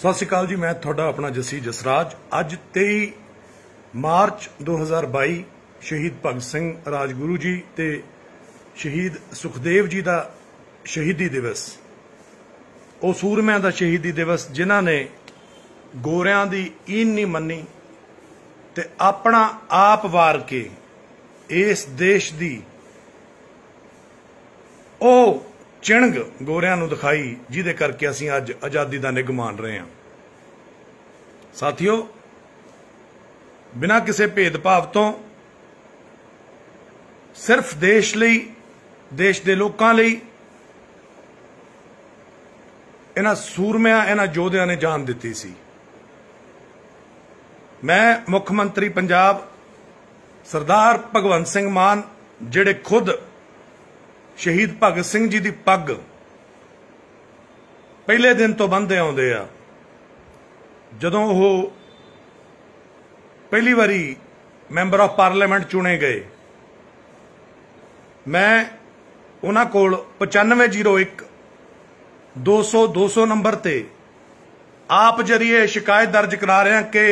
सत श्री अकाल जी। मैं थोड़ा अपना जसी जसराज। अज 23 मार्च 2022 शहीद भगत सिंह राजगुरू जी ते शहीद सुखदेव जी का शहीदी दिवस। वो सूरमिਆਂ ਦਾ शहीदी दिवस जिन्हां ने गोरियां दी ईन नहीं मन्नी ते अपना आप वार के इस देश दी ओ चिणग गोरियां नूं दिखाई जिहदे करके असीं अज आज़ादी का निग मान रहे हैं। साथियों, बिना किसी भेदभाव तो सिर्फ देश लई, देश के लोगों लई इन्हां सूरमिਆਂ इन्हां योद्धिਆਂ ने जान दी सी। मैं मुख्यमंत्री पंजाब सरदार भगवंत सिंह मान जिहड़े खुद शहीद भगत सिंह जी की पग पहले दिन तो बंधे आउंदे आ, जदों वो पहली बारी मैंबर ऑफ पार्लीमेंट चुने गए, मैं उन्हां कोल 9501 200 नंबर ते आप जरिए शिकायत दर्ज करा रहे हैं कि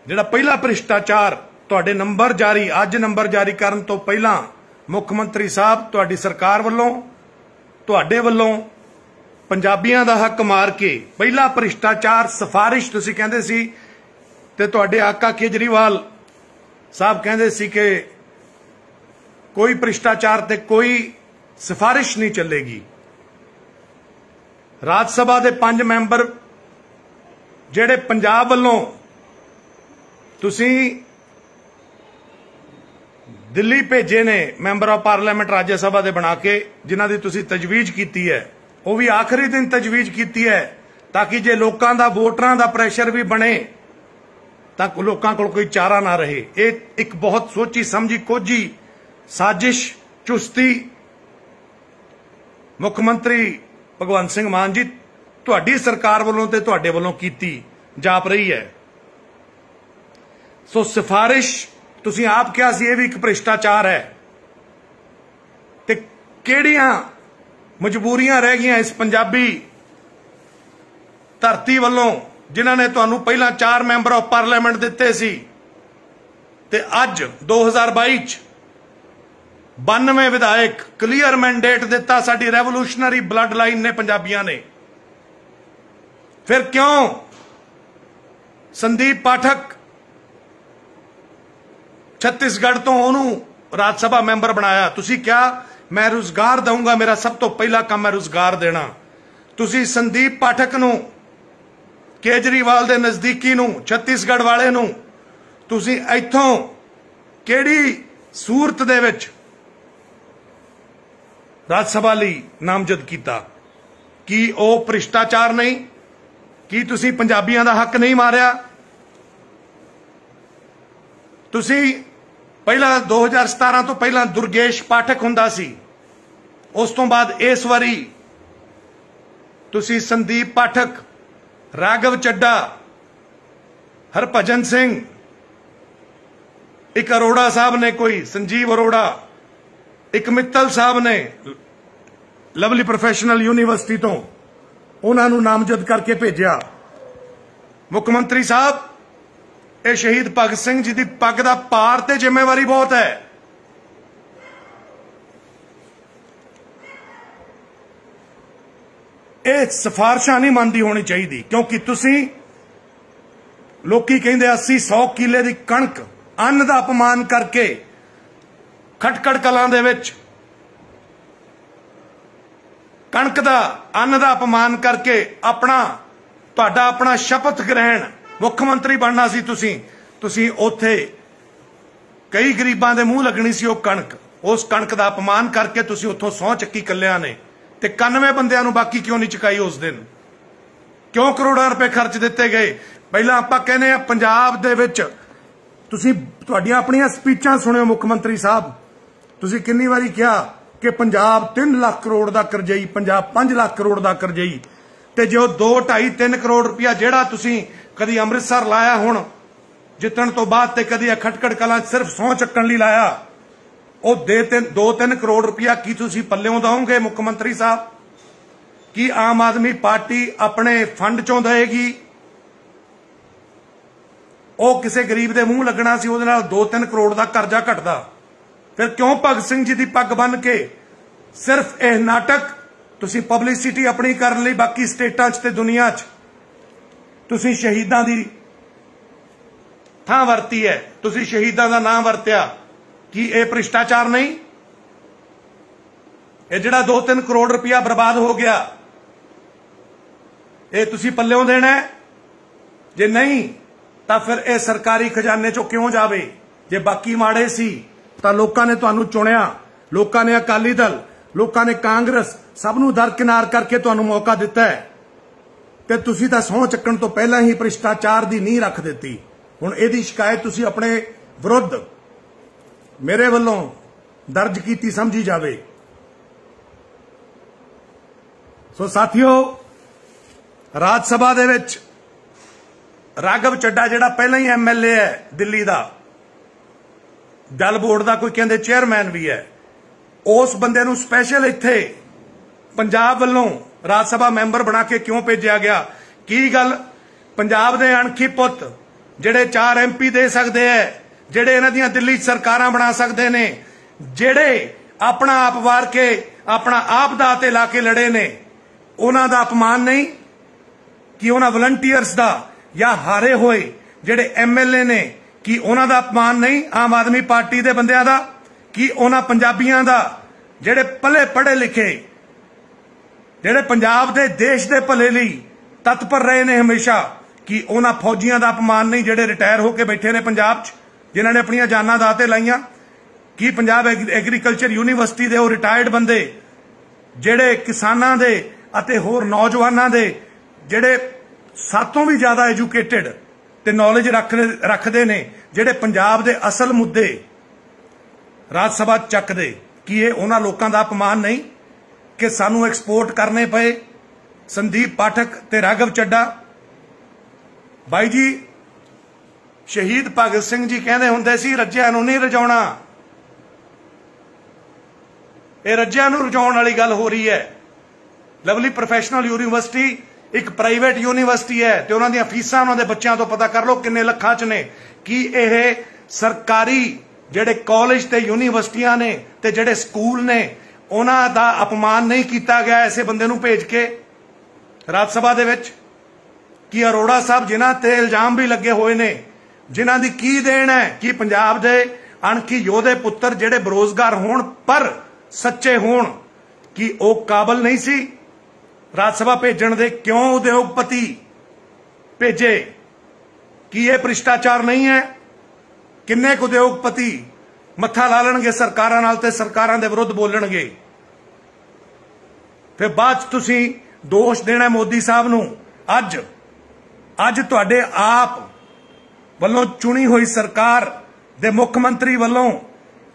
जिहड़ा पहला भ्रिष्टाचार तुहाडे नंबर जारी अज नंबर जारी करन तो पहला मुख्यमंत्री साहब तुहाडी सरकार वल्लों तुहाडे वल्लों पंजाबियां दा हक मार के पहला भ्रिष्टाचार सिफारिश तुसीं कहंदे सी ते तुहाडे आका केजरीवाल साहब कहंदे सी कि कोई भ्रिष्टाचार ते कोई सिफारिश नहीं चलेगी। राज सभा दे 5 मैंबर जिहड़े पंजाब वल्लों तुसीं दिल्ली भेजे ने मैंबर ऑफ पार्लीमेंट राज्य सभा दे बना के, जिन्हां दी तुसीं तजवीज कीती है, वो भी आखिरी दिन तजवीज कीती है ताकि जे लोकां दा वोटरां दा प्रेशर भी बने तां लोकां कोल कोई चारा ना रहे। ये एक बहुत सोची समझी कोझी साजिश चुस्ती मुख्यमंत्री भगवंत सिंह मान जी तुहाडी सरकार वालों ते तुहाडे वालों कीती जाप रही है। सो सिफारिश तुसीं आप कहा सी, ये भी एक भ्रिष्टाचार है। ते किहड़ियां मजबूरियां रह गईयां इस पंजाबी धरती वालों जिन्हां ने तुहानूं पहला 4 मैंबर ऑफ पार्लीमेंट दिते सी ते अज 2022 92 विधायक क्लीयर मैंडेट दिता साडी रेवोल्यूशनरी ब्लड लाइन ने पंजाबियां ने। फिर क्यों संदीप पाठक छत्तीसगढ़ तो उन्होंने राज्य सभा मैंबर बनाया? तुसी क्या मैं रोजगार दूंगा, मेरा सब तो पहला काम है रोजगार देना। तुसी संदीप पाठक नूं केजरीवाल दे नजदीकी नूं छत्तीसगढ़ वाले नूं तुसी इत्थों केड़ी सूरत दे विच राज्य सभा लई नामजद कीता? की ओ भ्रिष्टाचार नहीं? की तुसी पंजाबियां दा हक नहीं मारिया? तुसी पहला 2017 तो पहला दुर्गेश पाठक हुंदा सी, उस तो बाद इस वारी तुसी संदीप पाठक, राघव चड्डा, हरभजन सिंह, एक अरोड़ा साहब ने, कोई संजीव अरोड़ा, एक मित्तल साहब ने लवली प्रोफेशनल यूनिवर्सिटी तो उन्होंने नामजद करके भेजा। मुख्यमंत्री साहब, ये शहीद भगत सिंह जी की पग का पार ते जिम्मेवारी बहुत है। ये सिफारिशां नहीं मनदी होनी चाहिए, क्योंकि तुसी लोकी कहंदे 80-100 किले की कणक अन्न का अपमान करके खटकड़ कलां दे विच कणक दा अन्न का अपमान करके अपना तुहाडा अपना शपथ ग्रहण मुख्यमंत्री बनना सी। तुसी ओथे कई गरीबां दे मूँह लगनी सी वो कणक, उस कणक का अपमान करके तुसी उत्थों सौं चक्की कल्यां ने ते 91 बंदियां नूं बाकी क्यों नहीं चुकाई उस दिन? क्यों करोड़ां रुपए खर्च दिते गए? पहला आपां कहने आ पंजाब दे विच तुसी तुहाडीआं अपणीआं स्पीचां सुणिओ मुख्यमंत्री साहब, तुसी कितनी वारी कहा कि पंजाब 3 लाख करोड़ का करजई, पंजाब 5 लाख करोड़ का करजई, ते जो 2-2.5-3 करोड़ रुपया जिहड़ा तुसी कदी अमृतसर लाया हुण जितण तो बाद ते कदी खटकड़ कलां सिर्फ सौं चक्कण लई लाया, वो 2-3 करोड़ रुपया की तुसी पल्लिओं दोगे मुख्यमंत्री साहब? कि आम आदमी पार्टी अपने फंड चों देगी? वो किसी गरीब के मूँह लगना सी, उहदे नाल 2-3 करोड़ का करजा घटदा। फिर क्यों भगत सिंह जी की पग बन के सिर्फ यह नाटक तुसी पब्लिसिटी अपनी करने लई बाकी स्टेटां च ते दुनिया च तुसी शहीदां दी थां वरती है, तुसी शहीदां दा नाम वरत्या? कि यह भ्रिष्टाचार नहीं? ये जिहड़ा 2-3 करोड़ रुपया बर्बाद हो गया, ये तुसी पल्लियों देना है? जे नहीं तो फिर यह सरकारी खजाने चों क्यों जावे? जे बाकी माड़े सी तो लोगों ने तुहानू चुनिया, लोगों ने अकाली दल, लोगों ने कांग्रेस सबनू दरकिनार करके तुहानू मौका दिता है, ते तुसी तां सौं चक्कण तो पहला ही भ्रिष्टाचार की नींह रख दी। हुण इहदी शिकायत तुसी अपने विरुद्ध मेरे वल्लों दर्ज कीती समझी जावे। सो साथियों, राज सभा दे विच राघव चड्डा जिहड़ा पहला ही MLA है दिल्ली का, दल बोर्ड का कोई कहते चेयरमैन भी है, उस बंदे नूं स्पैशल इत्थे पंजाब वल्लों राज सभा मैंबर बना के क्यों भेजा गया? की गल पंजाब दे अणखी पुत जिहड़े 4 MP दे सकते हैं, जिहड़े इन्हां दीयां दिल्ली सरकारां बना सकते ने, जिहड़े अपना आप वार के अपना आप दा ते ला के लड़े ने, उन्हां दा अपमान नहीं? कि उन्हां वलंटीयर्स दा या हारे होए जिहड़े MLA ने, कि उन्हां दा अपमान नहीं आम आदमी पार्टी दे बंदियां दा? कि उन्हां पंजाबियां दा जिहड़े भले पढ़े लिखे, जिहड़े पंजाब दे देश दे भले लई तत्पर रहे ने हमेशा, कि उन्हां फौजियां दा अपमान नहीं जिहड़े रिटायर होके बैठे ने पंजाब च, जिन्हां ने अपनियां जानां दाऽ ते लाईयां? कि पंजाब एग्रीकल्चर यूनीवर्सिटी दे वो रिटायर्ड बंदे जिहड़े किसानां दे अते होर नौजवानां दे जिहड़े सातों भी ज़्यादा एजुकेटेड ते नॉलेज रखते ने, जिहड़े पंजाब दे असल मुद्दे राज सभा चकदे, कि ये उन्हां लोकां दा अपमान नहीं कि सानू एक्सपोर्ट करने पे? संदीप पाठक ते राघव चड्डा भाई जी, शहीद भगत सिंह जी कहते हुंदे सी रज्जिआं नूं नहीं रजाउणा। ये रज्जिआं नूं रजाउण वाली गल हो रही है। लवली प्रोफैशनल यूनीवर्सिटी एक प्राइवेट यूनीवर्सिटी है, तो उन्हां दीयां फीसां उन्हां दे बच्चों तो पता कर लो किन्ने लखां च ने। कि यह सरकारी जिहड़े कॉलेज ते यूनीवर्सिटियां ने ते जिहड़े स्कूल ने, उन्हां दा अपमान नहीं किया गया ऐसे बंदे नूं भेज के राज सभा दे विच? कि अरोड़ा साहब जिन्हां ते इल्जाम भी लगे हुए ने, जिन्हां दी की देन है कि पंजाब दे अणखी योधे पुत्र जिहड़े बेरोजगार होण पर सच्चे होण, कि वो काबल नहीं सी राज सभा भेजण दे? क्यों उद्योगपति भेजे? कि यह भ्रिष्टाचार नहीं है? किन्ने क उद्योगपति मत्था ला लणगे सरकारां नाल ते सरकारां दे विरुद्ध बोलणगे? फिर बाद च तुसीं दोष देना मोदी साहब नूं। अज तुहाडे आप वल्लों चुनी हुई सरकार दे मुख मंत्री वल्लों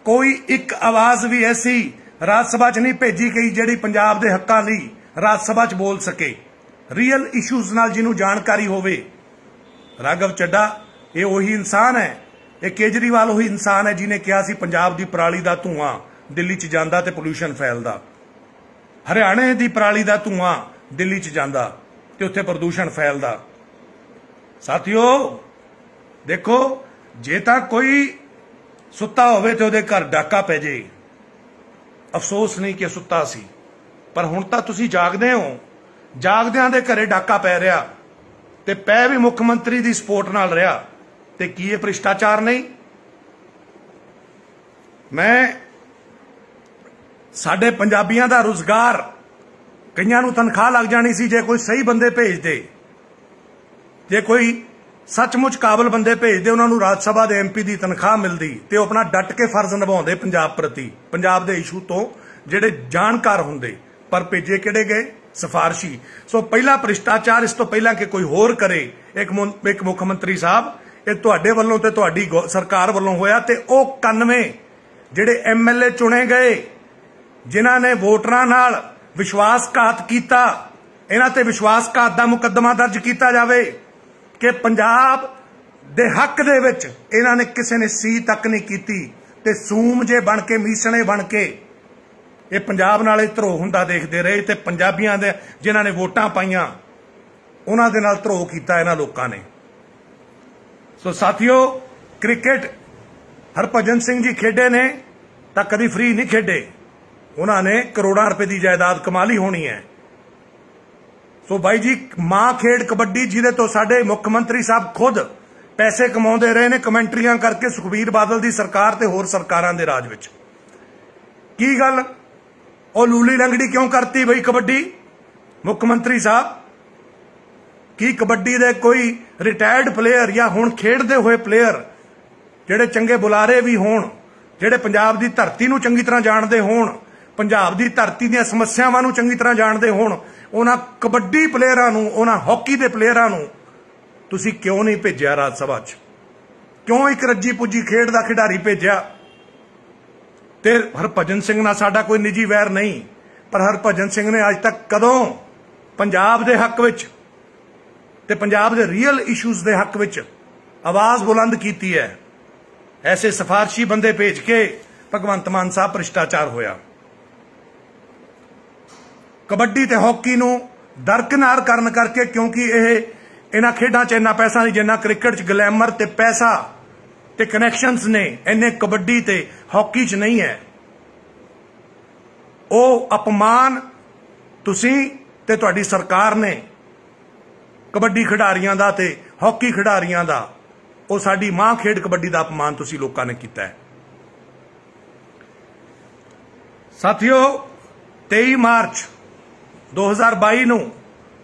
कोई एक आवाज भी ऐसी राज सभा च नहीं भेजी गई जिहड़ी पंजाब दे हक्कां लई राज सभा च बोल सके, रियल इशूज नाल जिन्हों जानकारी होवे। राघव चड्डा ये वही इंसान है, ये केजरीवाल वही इंसान है जिन्हें कहा सी पंजाब दी पराली दा धुआं दिल्ली च जांदा ते पोल्यूशन फैलदा, हरियाणे दी पराली दा धुआं दिल्ली च जांदा ते उत्थे प्रदूषण फैलदा। साथियों देखो, जे तां कोई सुत्ता होवे ते उहदे घर डाका पै जे, अफसोस नहीं कि सुत्ता सी, पर हुण तां तुसीं जागदे हो, जागदिआं दे घरे डाका पै रिहा ते पै भी मुख मंत्री दी सपोर्ट नाल रिहा, ते की ये भ्रिष्टाचार नहीं? मैं साडे पंजाबियां दा रोजगार, कईयां नूं तनख्वाह लग जानी सी जे कोई सही बंदे भेज दे, जे कोई सचमुच काबल बंदे भेजते, उन्होंने राज सभा के MP की तनख्वाह मिलती तो अपना डट के फर्ज निभाते पंजाब प्रति, पंजाब के इशू तो जिहड़े जानकार होंदे, पर भेजे किहड़े गए? सिफारशी। सो पहला भ्रिष्टाचार इस तो पहला कि कोई होर करे, एक मुख्यमंत्री साहब ये तुहाडे वल्लों ते तुहाडी सरकार वल्लों होया, ते ओ 91 जिहड़े MLA चुने गए जिन्हां ने वोटरां नाल विश्वासघात कीता, इन्हां ते विश्वासघात दा मुकदमा दर्ज कीता जावे कि पंजाब दे हक दे विच इन्हां ने किसी ने सी तक नहीं कीती, ते सूम जे बन के मीसणे बन के ये पंजाब नाल धरोह हुंदा देखते रहे ते पंजाबियां दे जिन्हां ने वोटां पाईयां उन्हां दे नाल धरोह कीता इन्हां लोकां ने। सो साथियों, क्रिकेट हरभजन सिंह जी खेडे ने तां कदी फ्री नहीं खेडे, उन्होंने करोड़ों रुपए की जायदाद कमा ली होनी है। सो भाई जी, मां खेड कबड्डी जिहदे तो साडे मुख्यमंत्री साहब खुद पैसे कमाउंदे रहे ने कमेंट्रियां करके सुखबीर बादल की सरकार ते होर सरकारां दे राज विच। की गल ओ लूली लंगड़ी क्यों करती बई कबड्डी मुख्यमंत्री साहब? की कबड्डी दे कोई रिटायर्ड प्लेयर या हुण खेडदे होए प्लेयर जिहड़े चंगे बुलारे भी होण, जिहड़े पंजाब दी धरती नूं चंगी तरह जाणदे होण, पंजाब दी धरती दीआं समस्यावां नूं चंगी तरह जाणदे होण, उन्हां कबड्डी प्लेयरां नूं, उन्हां हॉकी दे प्लेयरां नूं तुसीं क्यों नहीं भेजिया राज सभा च? क्यों एक रज्जी पुज्जी खेड दा खिडारी भेजिया? ते हरभजन सिंह नाल साडा कोई निजी वैर नहीं, पर हरभजन सिंह ने अज तक कदों पंजाब दे हक विच ते पंजाब दे रियल इशूज़ दे हक विच आवाज़ बुलंद कीती है? ऐसे सिफारशी बंदे भेज के भगवंत मान साहब भ्रिष्टाचार होया। कबड्डी ते हॉकी नूं दरकिनार करन करके, क्योंकि यह इन्हां खेडां च इन्ना पैसा नहीं जिन्ना क्रिकेट च ग्लैमर ते पैसा ते कनैक्शनस ने, इन्ने कबड्डी ते हॉकी च नहीं है। ओ अपमान तुसीं ते तुहाडी सरकार ने कबड्डी खिडारियां दा ते हॉकी खिडारियां दा, ਉਹ ਸਾਡੀ ਮਾਂ ਖੇਡ कबड्डी का अपमान तुसी लोगों ने किया है। साथियों, 23 मार्च 2022 ਨੂੰ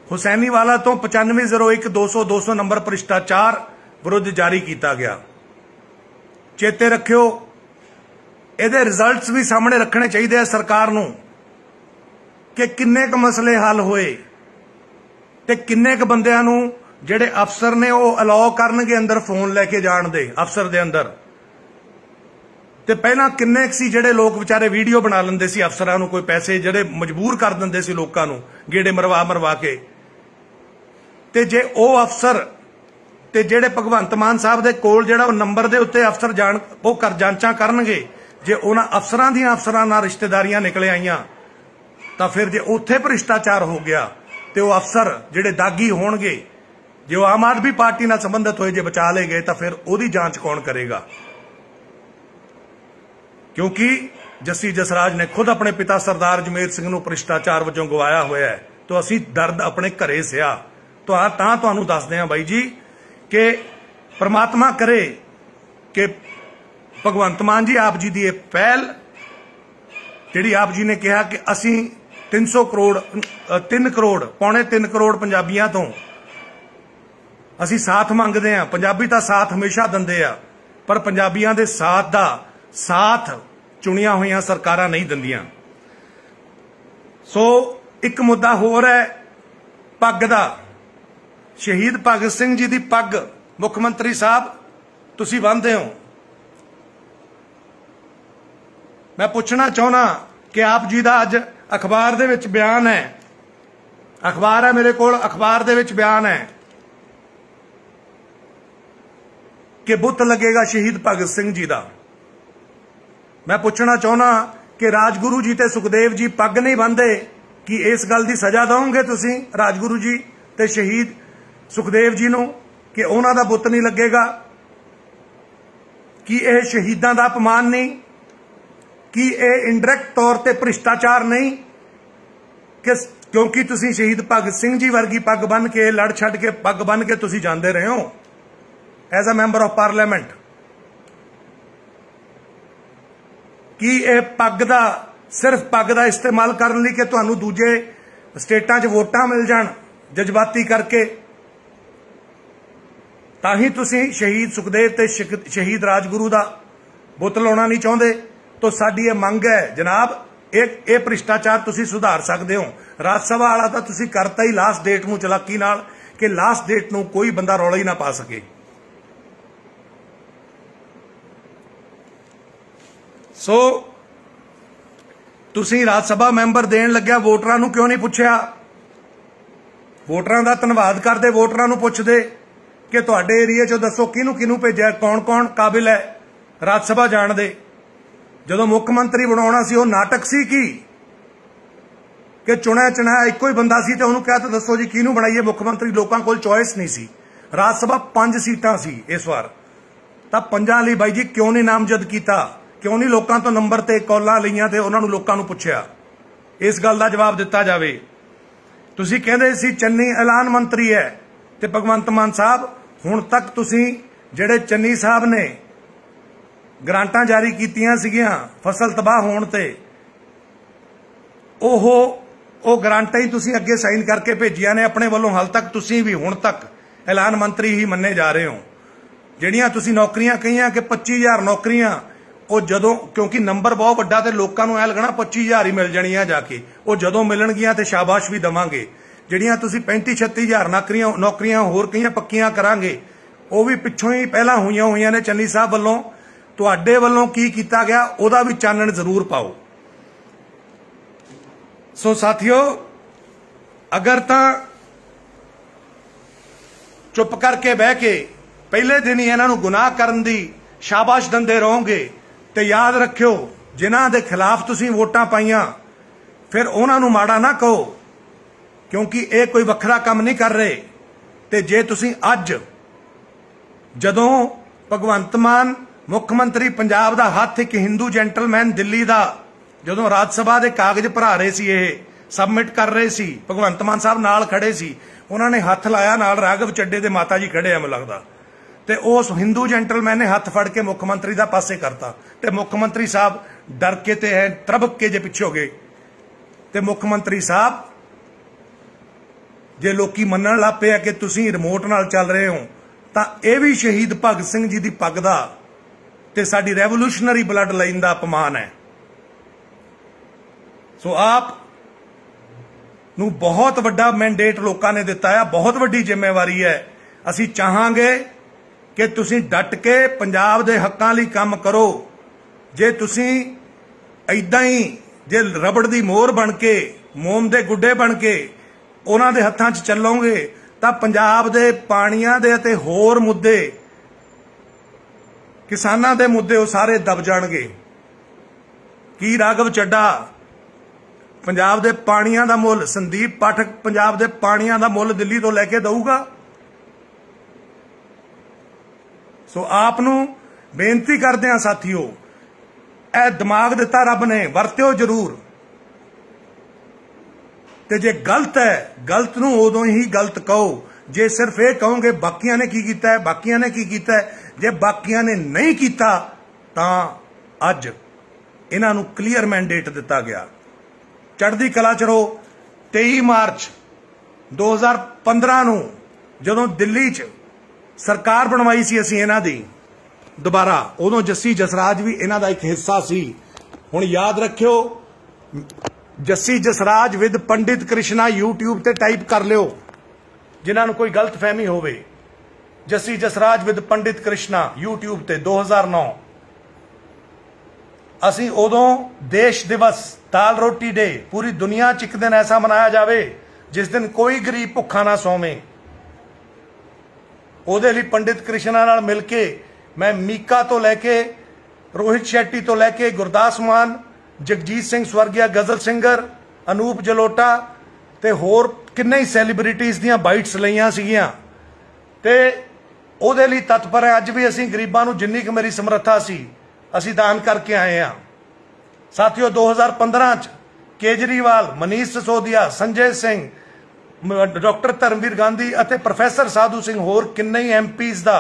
हुसैनीवाला तो 9501 नंबर भ्रिष्टाचार विरुद्ध जारी किया गया। चेते रखियो, ਇਹਦੇ रिजल्ट्स भी सामने रखने चाहिए सरकार ਨੂੰ कि किन्ने क मसले हल होए ते किन्ने क बंदियां ਨੂੰ ਜਿਹੜੇ अफसर ने वो अलाउ करनगे अंदर फोन लैके जाण दे अफसर दे अंदर। ते पहला किन्ने सी ਜਿਹੜੇ लोग बेचारे वीडियो बना लेंदे सी अफसरां ਨੂੰ, कोई पैसे ਜਿਹੜੇ मजबूर कर दिंदे सी लोकां ਨੂੰ गेड़े मरवा मरवा के। ते जे वो अफसर ते ਜਿਹੜੇ भगवंत मान साहब दे कोल ਜਿਹੜਾ नंबर दे उत्ते अफसर जान वो कर जांचां करनगे, जे उन्हां अफसरां दीआं अफसरां नाल रिश्तेदारियां निकल आईयां तां फिर जे उत्थे भ्रिष्टाचार हो गया ते वो अफसर ਜਿਹੜੇ दागी होणगे, जो आम आदमी पार्टी नाल संबंधित होए, जे बचा ले गए तो फिर ओदी जांच कौन करेगा? क्योंकि जस्सी जसराज ने खुद अपने पिता सरदार जमेर सिंह नूं भ्रिष्टाचार वजों गवाया होया है। तो असी दर्द अपने घरे सिया तो तुहानूं दसदे हां बाई जी कि परमात्मा करे कि भगवंत मान जी आप जी दी पहल जिहड़ी आप जी ने कहा कि असी 300 करोड़ 3 करोड़ पौने 3 करोड़ पंजाबियां तो असी साथ मंगते हैं। पंजाबी तो साथ हमेशा दिंदे आ, पर पंजाबियों के साथ का साथ चुनिया हुई सरकारां नहीं दिंदियां। सो एक मुद्दा होर है पग दा। शहीद भगत सिंह जी की पग मुख्यमंत्री साहब तुसी बन्नदे हो। मैं पूछना चाहना कि आप जी का अज अखबार दे विच बयान है, अखबार है मेरे कोल, अखबार दे विच बयान है कि बुत लगेगा शहीद भगत सिंह जी का। मैं पूछना चाहना कि राजगुरु जी ते सुखदेव जी पग नहीं बन्नदे, कि इस गल की सजा दोगे तुसी राजगुरु जी ते शहीद सुखदेव जी नूं कि उन्हां दा बुत नहीं लगेगा? कि यह शहीदां दा अपमान नहीं? कि यह इंडायरैक्ट तौर पर भ्रिष्टाचार नहीं? कि क्योंकि तुसी शहीद भगत सिंह जी वर्गी पग बन के लड़ छड़ के पग बन के तुसी जांदे रहे हो as a member of parliament, कि यह पग दा सिर्फ पग दा इस्तेमाल करने लई कि तुहानूं दूजे स्टेटां 'च वोटां मिल जाण जज्बाती करके, ताही तुसी शहीद सुखदेव ते शहीद राजगुरु दा बुत लाउणा नहीं चाहुंदे? तो साडी यह मंग है जनाब, एक भ्रिष्टाचार तुसी सुधार सकते हो। राज सभा वाला तो तुसी करता ही लास्ट डेट नूं चलाकी नाल कि लास्ट डेट नूं कोई बंदा रौला ही ना पा सके। सो तुसी राज सभा मैंबर देण लग्या वोटरां नूं क्यों नहीं पुछया? वोटरां दा धन्नवाद करदे, वोटरां नूं पुछदे कि तुहाडे एरिए चो दसो किनूं किनूं भेजिया, कौन कौन काबिल है राज सभा जाण दे। जदों मुख्य मंत्री बनाउणा सी, ओह नाटक सी कि कि चुणिया चुनाया एको ही बंदा सी, तो उन्होंने कहा तो दसो जी किहनूं बनाइए मुख मंत्री। लोगों को चॉइस नहीं सी, राज सभा 5 सीटां सी इस बार, तो 5 लई बाई जी क्यों नहीं नामजद किया, क्यों नहीं लोगों तो नंबर ते कॉलां लईआं ते उन्होंने लोगों नूं पुछिया। इस गल का जवाब दिता जाए। तुसीं कहंदे सी चन्नी ऐलान मंत्री है, ते भगवंत मान साहब हुण तक तुसीं जिहड़े चन्नी साहब ने ग्रांटां जारी कीतियां सीगियां फसल तबाह होण ते, ਉਹ ਗਰਾਂਟਾਂ ही तुसीं अगे साइन करके भेजिया ने अपने वालों। हाल तक तुसीं भी हुण तक ऐलान मंत्री ही मन्ने जा रहे हो। ਜਿਹੜੀਆਂ तुसीं नौकरियां कहियां कि 25,000 नौकरियां, ਉਹ ਜਦੋਂ क्योंकि नंबर बहुत ਵੱਡਾ ਤੇ ਲੋਕਾਂ ਨੂੰ ਐ ਲੱਗਣਾ 25,000 ਹੀ ਮਿਲ ਜਾਣੀਆਂ ਜਾ ਕੇ, ਉਹ ਜਦੋਂ ਮਿਲਣਗੀਆਂ ਤੇ ਸ਼ਾਬਾਸ਼ ਵੀ ਦਵਾਂਗੇ। ਜਿਹੜੀਆਂ ਤੁਸੀਂ 35-36,000 ਨੌਕਰੀਆਂ ਹੋਰ ਕਈਆਂ ਪੱਕੀਆਂ ਕਰਾਂਗੇ, ਉਹ ਵੀ ਪਿੱਛੋਂ ਹੀ ਪਹਿਲਾਂ ਹੋਈਆਂ ਨੇ ਚੰਨੀ ਸਾਹਿਬ ਵੱਲੋਂ। ਤੁਹਾਡੇ ਵੱਲੋਂ ਕੀ ਕੀਤਾ ਗਿਆ ਉਹਦਾ ਵੀ ਚਾਨਣ ਜ਼ਰੂਰ ਪਾਓ। सो साथियों, अगर तो चुप करके बह के पहले दिन ही इन्हों गुनाह करन दी शाबाश दिंदे रहोगे, तो याद रखियो जिन्हां दे खिलाफ तुसीं वोटां पाईयां फिर उन्हां नूं माड़ा ना कहो, क्योंकि ये कोई वखरा काम नहीं कर रहे। ते जे तुसीं अज जदों भगवंत मान मुख मंत्री पंजाब दा हथ एक हिंदू जेंटलमैन दिल्ली दा ਜਦੋਂ ਰਾਜ ਸਭਾ ਦੇ ਕਾਗਜ਼ ਭਰਾ ਰਹੇ ਸੀ, ਇਹ ਸਬਮਿਟ ਕਰ ਰਹੇ ਸੀ, ਭਗਵੰਤ ਮਾਨ ਸਾਹਿਬ ਨਾਲ ਖੜੇ ਸੀ, ਉਹਨਾਂ ਨੇ ਹੱਥ ਲਾਇਆ, ਨਾਲ ਰਾਘਵ ਚੱਡੇ ਦੇ ਮਾਤਾ ਜੀ ਖੜੇ ਆ ਮੈਨੂੰ ਲੱਗਦਾ, ਤੇ ਉਸ ਹਿੰਦੂ ਜੈਂਟਲਮੈਨ ਨੇ ਹੱਥ ਫੜ ਕੇ ਮੁੱਖ ਮੰਤਰੀ ਦਾ ਪਾਸੇ ਕਰਤਾ, ਤੇ ਮੁੱਖ ਮੰਤਰੀ ਸਾਹਿਬ ਡਰ ਕੇ ਤੇ ਹੈ ਤਰਬਕ ਕੇ ਜੇ ਪਿੱਛੇ ਹੋ ਗਏ। ਤੇ ਮੁੱਖ ਮੰਤਰੀ ਸਾਹਿਬ ਜੇ ਲੋਕੀ ਮੰਨਣ ਲੱਗ ਪਏ ਕਿ ਤੁਸੀਂ ਰਿਮੋਟ ਨਾਲ ਚੱਲ ਰਹੇ ਹੋ, ਤਾਂ ਇਹ ਵੀ ਸ਼ਹੀਦ ਭਗਤ ਸਿੰਘ ਜੀ ਦੀ ਪੱਗ ਦਾ ਤੇ ਸਾਡੀ ਰੈਵੋਲੂਸ਼ਨਰੀ ਬਲੱਡ ਲਾਈਨ ਦਾ ਅਪਮਾਨ ਹੈ। सो आप नूं बहुत वड्डा मैंडेट लोगों ने दिता है, बहुत वड्डी जिम्मेवारी है। असी चाहांगे कि तुसीं डट के पंजाब दे हक्कां लई काम करो। जे तुसीं इदां ही जे रबड़ दी मोहर बन के, मोम दे गुड्डे बन के उन्हां दे हत्थां 'च चलोगे, तां पंजाब दे पाणीआं दे अते होर मुद्दे, किसानां दे मुद्दे वो सारे दब जाणगे। की राघव ਚੱਡਾ पंजाब दे पाणियां दा मुल, संदीप पाठक पंजाब दे पाणियां दा मुल दिल्ली तो लैके दऊगा? सो आप नूं बेनती करदे हां साथियों, ए दिमाग दिता रब ने, वरत्यो जरूर। ते जे गलत है, गलत नूं उदों ही गलत कहो। जे सिर्फ ये कहोगे बाकियां ने की कीता है, बाकियां ने की कीता है, जे बाकियां ने नहीं कीता तां अज इन्हां नूं क्लीयर मैंडेट दिता गया। चढ़दी कला च रहो। 23 मार्च 2015 नूं जदों दिल्ली च सरकार बनवाई सी असीं इन्हां दी दोबारा, उदों जस्सी जसराज भी इन्हां दा एक हिस्सा सी। हुण याद रखियो, Jassi Jasraj with Pandit Krishna YouTube ते टाइप कर लियो जिन्हां नूं कोई गलत फहमी होवे। Jassi Jasraj with Pandit Krishna YouTube ते 2009 असी उदों देश दिवस, दाल रोटी डे पूरी दुनिया च एक दिन ऐसा मनाया जाए जिस दिन कोई गरीब भुखा ना सोवे। उहदे लई पंडित कृष्णा नाल मिल के मैं मीका तो लैके रोहित शेट्टी तो लैके गुरदास मान, जगजीत सिंह स्वर्गीय गजल सिंगर, अनूप जलोटा ते होर किन्ने ही सैलीब्रिटीज़ दियां बाइट्स लईआं सीगियां। ते उहदे लई तत्पर है। अज भी असीं गरीबां नूं जिन्नी क मेरी समर्था सी असी दान करके आए हैं। साथियों 2015 च केजरीवाल, मनीष सिसोदिया, संजय सिंह, डॉक्टर धर्मवीर गांधी अते प्रोफैसर साधु सिंह होर किन्ने ही MPs दा,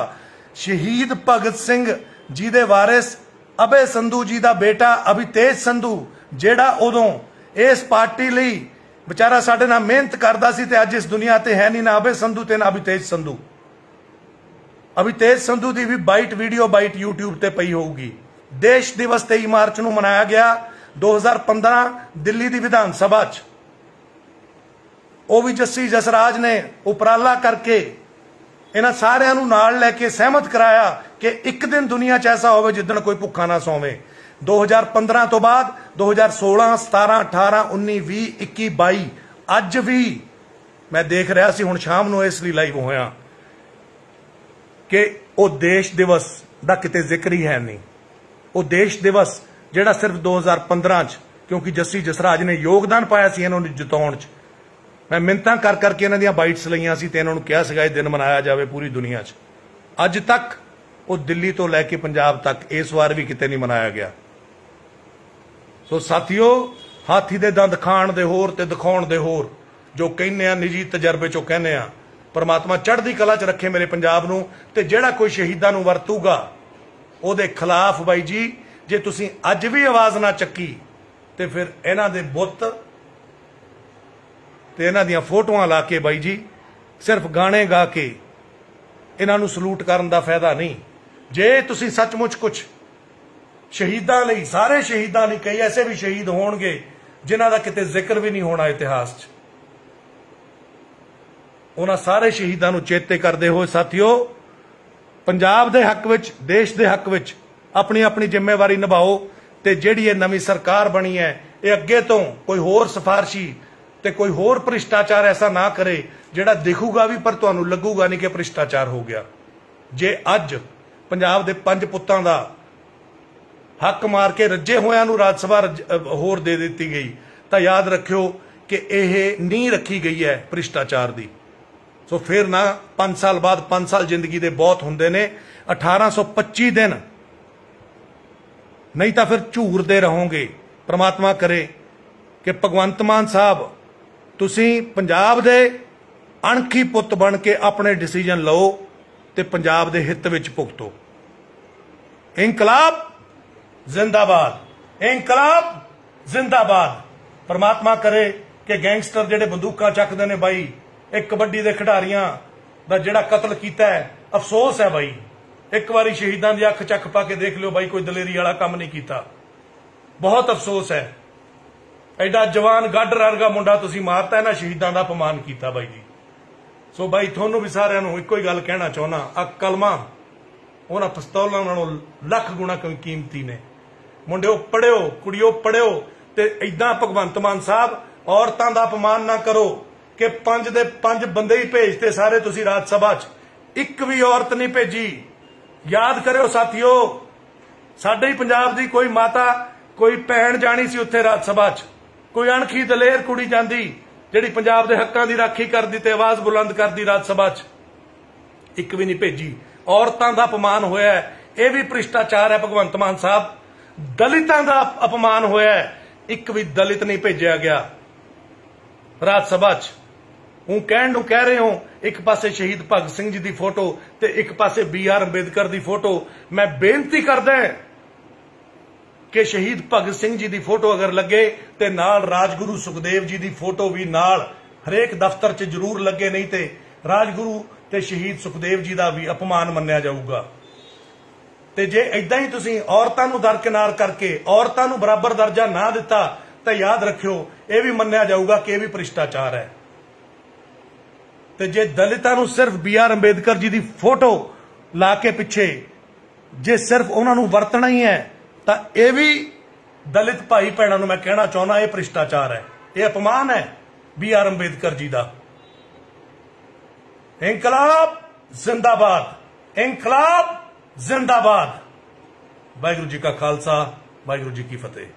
शहीद भगत सिंह जी दे वारिस अभय संधू जी दा बेटा अभितेज संधू, जेड़ा उदों इस पार्टी लई बेचारा साडे नाल मेहनत करदा सी ते अज इस दुनिया ते है नहीं, ना अभय संधू ते ना अभितेज संधू। अभितेज संधू दी भी बाइट, वीडियो बाइट यूट्यूब ते पई होगी। देश दिवस 23 मार्च नूं मनाया गया 2015 दिल्ली दी विधान सभा च। वो भी जस्सी जसराज ने उपराला करके इन्हां सारिआं नूं नाल लैके सहमत कराया कि एक दिन दुनिया च ऐसा होवे जिद्दण कोई भुखा ना सोवे। 2015 तो बाद 2016, 17, 18, 19, 20, 21, 22 अज भी मैं देख रहा सी, हुण शाम नूं इसलिए लाइव होया कि वो देश दिवस दा किते जिक्र ही है नहीं। वो देश दिवस जिहड़ा सिर्फ 2015 च क्योंकि जस्सी जसराज ने योगदान पाया सी इन्हां नूं जिताउण च। मैं मिन्नतां कर करके इन्हां दीयां बाइट्स लईआं सी ते इन्हां नूं किहा सीगा इह दिन मनाया जावे पूरी दुनिया च। अज तक वो दिल्ली तो लैके पंजाब तक इस वार भी किते नहीं मनाया गया। सो साथियों, हाथी दे दंद खाण दे होर ते दिखाउण दे होर, जो कहने निजी तजर्बे चों कहने आ। परमात्मा चढ़दी कला च रखे मेरे पंजाब नूं, ते जिहड़ा कोई शहीदां नूं वरतूगा ਉਹਦੇ खिलाफ बाई जी जे तुसीं अज भी आवाज़ ना चक्की तो फिर इन्हां दे बुत ते इन्हां दीयां फोटोआं ला के बाई जी सिर्फ गाने गा के इन्हां नूं सलूट करन दा फायदा नहीं। जे तुसीं सचमुच कुछ शहीदां लई, सारे शहीदां लई, कई ऐसे भी शहीद होणगे जिन्हां दा किते जिक्र भी नहीं होना इतिहास च, उन्हां सारे शहीदां नूं चेते करदे होए साथियों पंजाब दे हक विच, देश दे हक विच अपनी अपनी जिम्मेवारी निभाओ। ते जिहड़ी ये नवीं सरकार बनी है ये अगे तो कोई होर सिफारशी ते कोई होर भ्रिष्टाचार ऐसा ना करे जिहड़ा दिखूगा भी पर तुहानूं लगूगा नहीं कि भ्रिष्टाचार हो गया। जे अज पंजाब दे 5 पुत्तां दा हक मार के रज्जे होयां नूं राज सभा होर दे दित्ती गई तां याद रखियो कि यह नींह रखी गई है भ्रिष्टाचार दी। सो फिर ना 5 साल बाद 5 साल जिंदगी दे बहुत होंदे ने, 1825 दिन नहीं तो फिर झूरदे रहोगे। परमात्मा करे कि भगवंत मान साहब तुसीं पंजाब दे अणखी पुत बन के अपने डिसीजन लो ते पंजाब दे हित विच भुगतो। इंकलाब जिंदाबाद, इंकलाब जिंदाबाद। परमात्मा करे कि गैंगस्टर जिहड़े बंदूकां चकदे ने बाई, एक कबड्डी के खिडारियां दा जिहड़ा कतल कीता है, अफसोस है बाई। एक बारी शहीदां दी अख चक पा के देख लो बाई, कोई दलेरी वाला काम नहीं कीता। बहुत अफसोस है, एडा जवान गाडर वर्गा मुंडा तुसीं मारता, इन्हां शहीदां दा अपमान कीता बाई जी। सो बाई तुहानूं भी सारिआं नूं इक्को ही गल कहना चाहुंदा, आ कलमा उन्हां पिस्तौलां नालों लख गुणा कीमती ने। मुंडिओ पढ़िओ, कुड़िओ पढ़िओ, ते इदां भगवंत मान साहब औरतां दा अपमान ना करो कि 5 दे 5 बंदे ही भेजते सारे तुसीं राज सभा च, एक भी औरत नहीं भेजी। याद करो साथियों, साडे ही पंजाब दी कोई माता, कोई भैन जानी सी उत्थे राज सभा च, कोई अणखी दलेर कुड़ी जांदी जिहड़ी पंजाब दे हक्कां दी राखी करदी ते आवाज़ बुलंद करदी राज सभा च, एक भी नहीं भेजी। औरतां दा अपमान होया है, यह भी भ्रिष्टाचार है भगवंत मान साहब। दलितां दा अपमान होया है, एक भी दलित नहीं भेजा गया राज सभा च। हूं कहण नूं कह रहे हो एक पासे शहीद भगत सिंह जी की फोटो ते एक पासे BR अंबेडकर की फोटो। मैं बेनती करदा कि शहीद भगत सिंह जी की फोटो अगर लगे तो नाल राजगुरु सुखदेव जी की फोटो भी नाल हरेक दफ्तर च जरूर लगे, नहीं तो राजगुरु ते शहीद सुखदेव जी का भी अपमान मन्निया जाऊगा। ते जे इदां ही तुसीं औरतां नूं दरकिनार करके औरतां नूं बराबर दर्जा ना दिता तो याद रखियो यह भी मन्निया जाऊगा कि यह भी भ्रिष्टाचार है। ते जे दलितां नूं सिर्फ BR अंबेडकर जी की फोटो ला के पिछे जे सिर्फ उन्हां नूं वरतना ही है तो यह भी दलित भाई भैणां नूं मैं कहना चाहुंदा यह भ्रिष्टाचार है, यह अपमान है BR अंबेडकर जी का। इंकलाब जिंदाबाद, इंकलाब जिंदाबाद। वाहिगुरू जी का खालसा, वाहिगुरू जी की फतेह।